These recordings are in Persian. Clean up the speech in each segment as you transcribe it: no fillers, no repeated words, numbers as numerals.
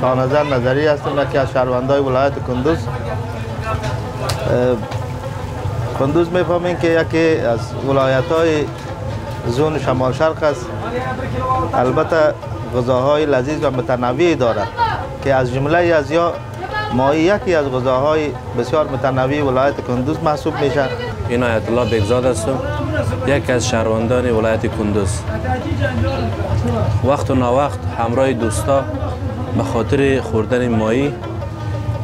شاهنظر نظری هستم، یکی از شهروندای ولایت کندوز. کندوز میفهمین که یکی از ولایت‌های زون شمال شرق است. البته غذاهای لذیذ و متنوعی دارد که از جمله از یا ماهی یکی از غذاهای بسیار متنوع ولایت کندوز محسوب میشه. عنایت الله بیگزاد هستم، یکی از شهروندان ولایت کندوز. وقت و ناوقت همراه دوستا به خاطر خوردن ماهی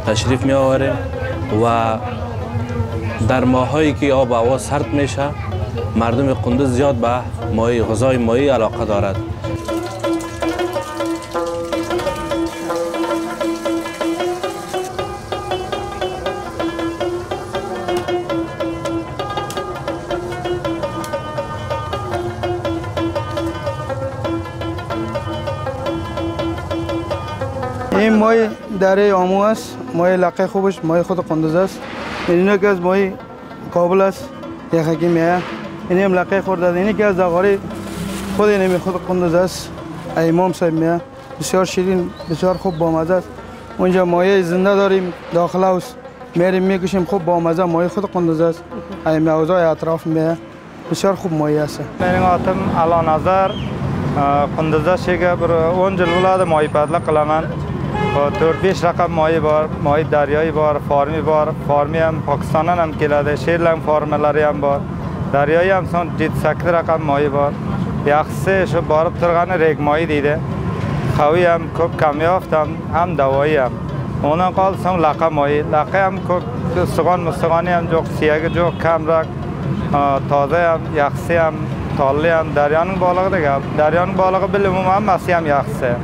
تشریف می آوریم و در ماهایی که آب و هوا سرد میشه مردم کندوز زیاد به ماهی، غذای ماهی علاقه دارد. این ماهی دره آمو است، ماهی لقه خوبش ماهی خود قندوز است. این که از ماهی کابل است، یخکی میه. این هم لقه خورده. این که از دغاری خود اینمی خود قندوز است. امام صاحب میه. بسیار شیرین، بسیار خوب با مزه است. اونجا ماهی زنده داریم داخل است. میریم میکشیم خوب با مزه ماهی خود قندوز است. این موضوع اطراف میه. بسیار خوب ماهی است. من آتم الان نظر قندوز است که بر اونجا ولاد ماهی بدل قلمان. طور 5 رقم ماهی بار، ماهی دریایی بار، فارمی هم پاکستان هم کلاده، شیرلنگ فارملاری هم بار، دریایی هم سون جد سکت رقم ماهی بار. یخسه شو بارب ترغان ریگ ماهی دیده، خوی هم خوب کمیافت هم دوایی هم. اونا قال سون لقه ماهی، لقه هم خوب مستقانی هم جو سیاگ جو کم رک، تازه هم یخسه هم تالی هم دریان بالغ دیگه، دریان بالغ بالعموم هم مسی هم یخسه.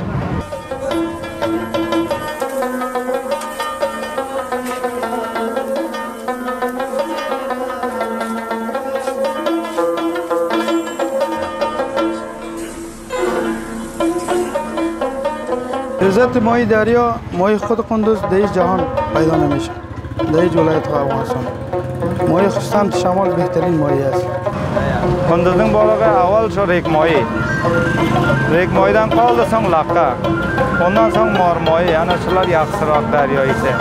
لذت ماهی دریا، ماهی خود قندوز در جهان پیدا نمیشه. در ولایت افغانستان ماهی سمت شمال بهترین ماهی است. کندوزن بالغ اول شو ریگ ماهی دن قال دسان لقه. ondan sonra mor mاهی، yani şular yaxşıroq daryo ise.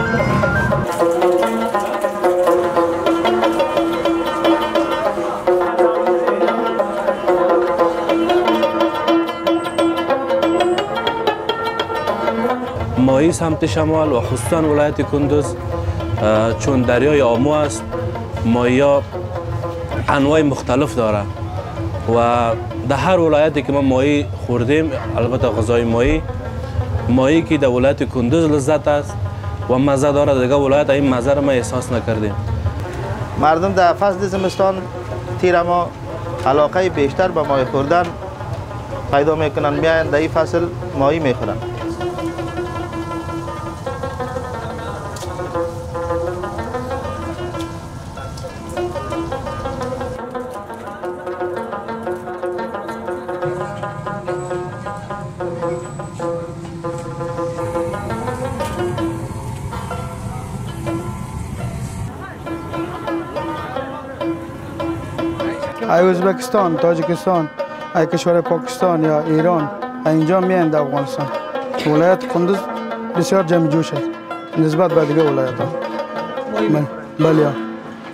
ماهی سمت شمال و خصوصا ولایت کندوز چون دریای آمو است، ماهی ها انواع مختلف داره و در هر ولایتی که ما ماهی خوردیم، البته غذای ماهی که در ولایت کندوز لذت است و مزه داره، دیگه ولایت این مزه را ما احساس نکردیم. مردم در فصل زمستان تیر ما علاقه بیشتر به ماهی خوردن پیدا میکنن، میاین در این فصل ماهی میخورن. ازبکستان، تاجیکستان، کشور پاکستان یا ایران اینجا میاند افغانستان. ولایت کندوز بسیار جمع جوش است نسبت به دیگه ولایت‌ها. بله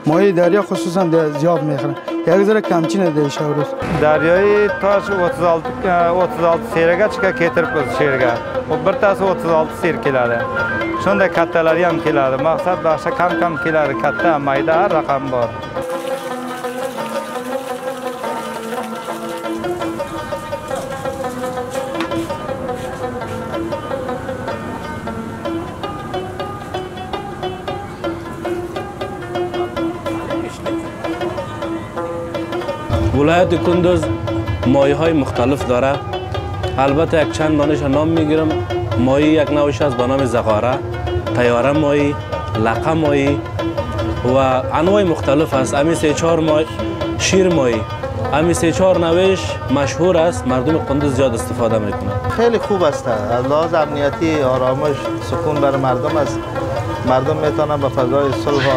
ماهی دریا خصوصا زیاد میخورن. یک ذره کمچینه در شهروز. دریایی تاش 36 سیرگه چکه کتر پس شیرگه. و برتاس 36 سیر کلاده. چون ده کتلاری هم کلاده. مقصد باشه کم کلاده کته مایده هر رقم بار. ولایت کندوز مایه های مختلف داره. البته یک چند دانش نام میگیرم. مایه یک نوعش است به نام زغاره، طیاره مایه، لقه مایه و انواع مختلف است. امی 3-4 مایه، شیر مایه، امی 3-4 نوعش مشهور است، مردم کندوز زیاد استفاده میکنند. خیلی خوب است. از لحاظ امنیتی، آرامش، سکون برای مردم است. مردم میتونن به فضای صلح،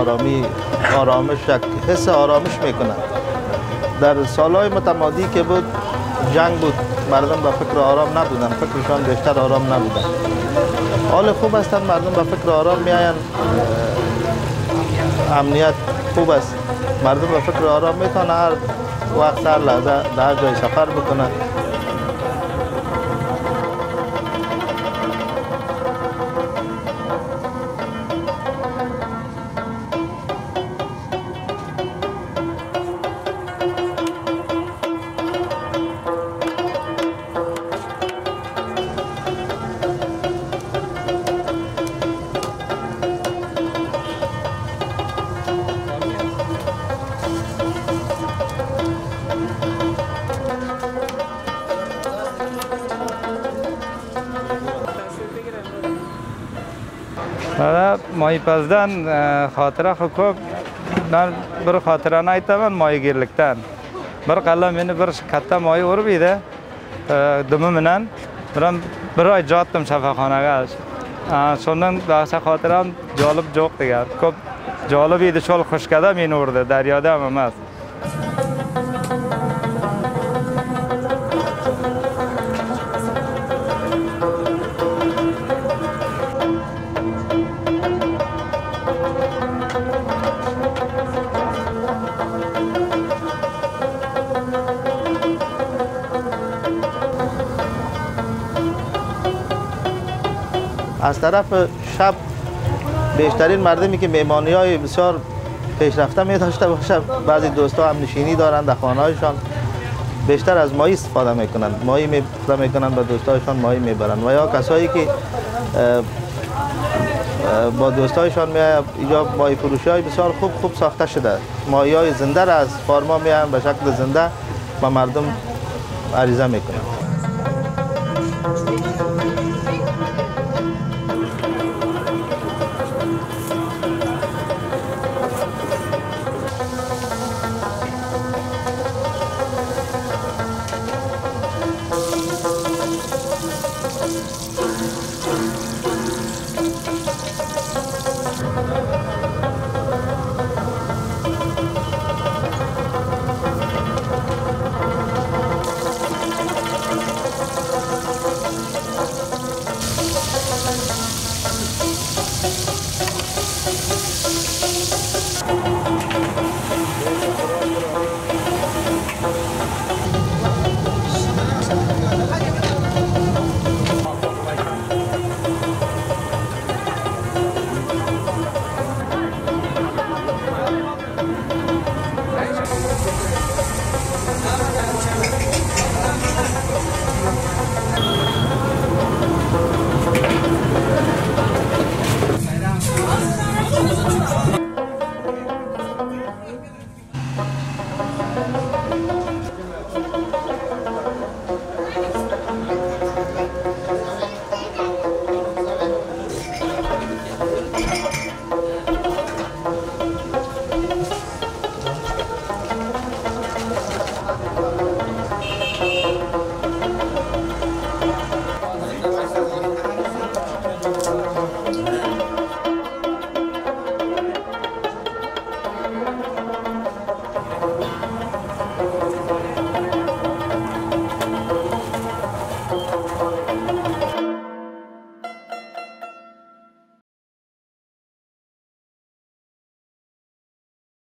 آرامش، حس آرامش میکنن. در سالهای متمادی که بود جنگ بود، مردم به فکر آرام نبودن، فکرشان بیشتر آرام نبودن. حال خوب هستند، مردم به فکر آرام میآیند. امنیت خوب است، مردم به فکر آرام میتونن هر وقت، هر لحظه در جای سفر بکنن. ماهی پزدن خاطره خوب من بر خاطره نایتم ماهی گیرلکتن بر قلم اینه بر کتا ماهی اور بیده دم منن برام برای جاتم شفاخانه گاش سونن باعث خاطرم جالب جوق دیگر خوب جالبی دشول خوش کده می نورده دریاده هم است. از طرف شب بیشترین مردمی که مهمانی‌های بسیار پیشرفته می داشته باشه، بعضی دوستا هم نشینی دارند در خانه‌هایشان، بیشتر از ماهی استفاده میکنند. ماهی استفاده میکنند، به دوستایشان ماهی میبرند و یا کسایی که با دوستایشان میآیند اینجا ماهی فروشی های بسیار خوب ساخته شده. ماهی های زنده را از فارما میآیند به شکل زنده و مردم عریضه میکنند.